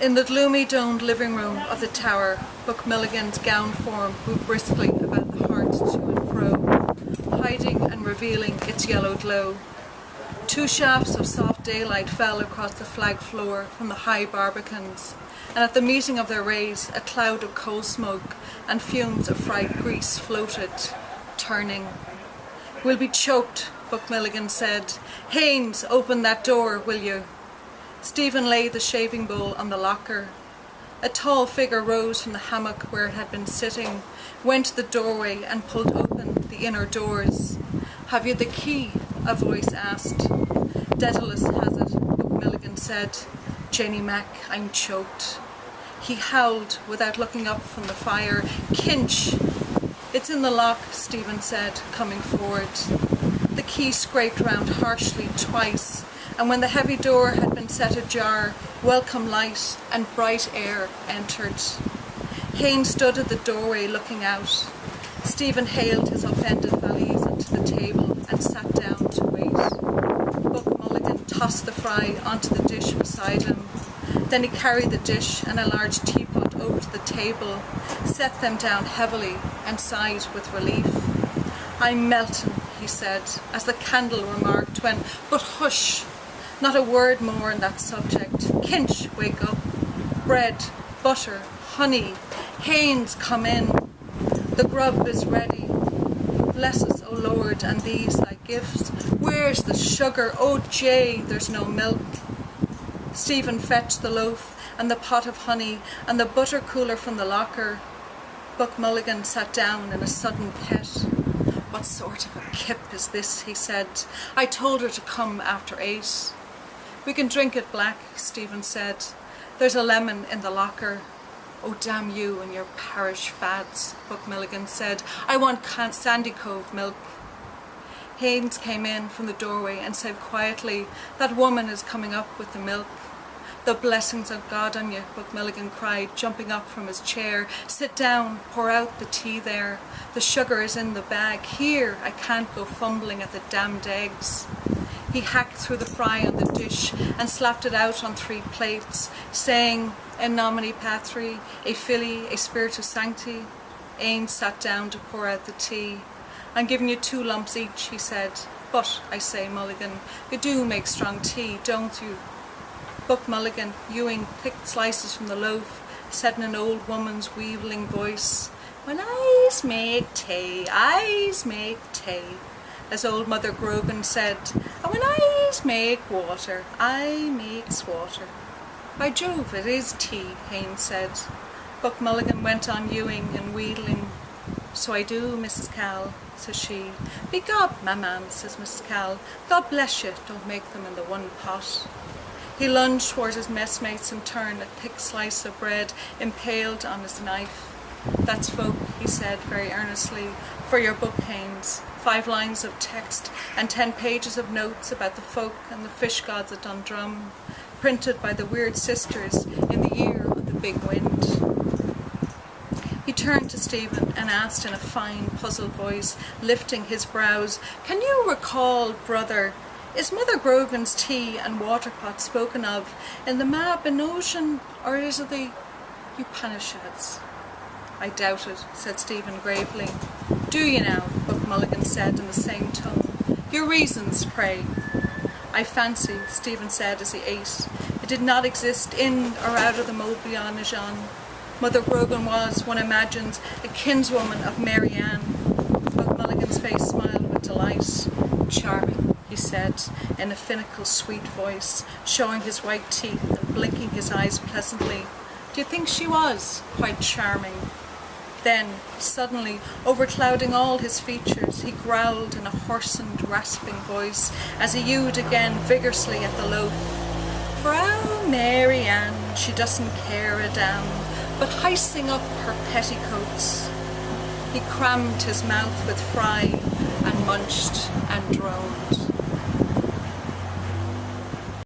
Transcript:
In the gloomy domed living room of the tower, Buck Milligan's gowned form moved briskly about the hearth to and fro, hiding and revealing its yellow glow. Two shafts of soft daylight fell across the flagged floor from the high barbicans, and at the meeting of their rays a cloud of coal smoke and fumes of fried grease floated, turning. "We'll be choked," Buck Milligan said. "Haines, open that door, will you?" Stephen laid the shaving bowl on the locker. A tall figure rose from the hammock where it had been sitting, went to the doorway and pulled open the inner doors. "Have you the key?" a voice asked. "Daedalus has it," Buck Milligan said. "Janie Mac, I'm choked." He howled without looking up from the fire. "Kinch!" "It's in the lock," Stephen said, coming forward. The key scraped round harshly twice, and when the heavy door had been set ajar, welcome light and bright air entered. Haines stood at the doorway looking out. Stephen hailed his offended valise onto the table and sat down to wait. Buck Mulligan tossed the fry onto the dish beside him. Then he carried the dish and a large teapot over to the table, set them down heavily and sighed with relief. "I'm melting," he said, as the candle remarked when, "But hush! Not a word more on that subject. Kinch, wake up. Bread, butter, honey. Haines, come in. The grub is ready. Bless us, O Lord, and these thy gifts. Where's the sugar? Oh, Jay, there's no milk." Stephen fetched the loaf and the pot of honey and the butter cooler from the locker. Buck Mulligan sat down in a sudden pet. "What sort of a kip is this?" he said. "I told her to come after 8. "We can drink it black," Stephen said. "There's a lemon in the locker." "Oh, damn you and your parish fads," Buck Milligan said. "I want Sandy Cove milk." Haines came in from the doorway and said quietly, "That woman is coming up with the milk." "The blessings of God on you," Buck Milligan cried, jumping up from his chair. "Sit down, pour out the tea there. The sugar is in the bag. Here, I can't go fumbling at the damned eggs." He hacked through the fry on the dish and slapped it out on 3 plates, saying, "In nomine Patri, e Filii, e Spiritus Sancti." Ains sat down to pour out the tea. "I'm giving you 2 lumps each," he said. "But, I say, Mulligan, you do make strong tea, don't you?" Buck Mulligan, hewing thick slices from the loaf, said in an old woman's wheedling voice, "When I's make tea, I's make tea." As old Mother Grogan said, "And when I's make water, I makes water." "By Jove, it is tea," Haines said. Buck Mulligan went on hewing and wheedling. "So I do, Mrs. Cal," says she. "Be gob, my man," says Mrs. Cal. "God bless you, don't make them in the one pot." He lunged towards his messmates and turned a thick slice of bread impaled on his knife. "That's folk," he said very earnestly, "for your book, Haines. 5 lines of text and 10 pages of notes about the folk and the fish gods at Dundrum, printed by the Weird Sisters in the year of the big wind." He turned to Stephen and asked in a fine, puzzled voice, lifting his brows, "Can you recall, brother, is Mother Grogan's tea and water pot spoken of in the Mabinotion, or is it the Upanishads?" "I doubt it," said Stephen gravely. "Do you now?" Buck Mulligan said in the same tone. "Your reasons, pray." "I fancy," Stephen said as he ate, "it did not exist in or out of the Mabinotion. Mother Grogan was, one imagines, a kinswoman of Mary Ann." Buck Mulligan's face smiled with delight. "Charming," he said in a finical, sweet voice, showing his white teeth and blinking his eyes pleasantly. "Do you think she was quite charming?" Then, suddenly, overclouding all his features, he growled in a hoarsened, rasping voice as he hewed again vigorously at the loaf. "Frau Mary Ann, she doesn't care a damn, but hicing up her petticoats." He crammed his mouth with fry and munched and droned.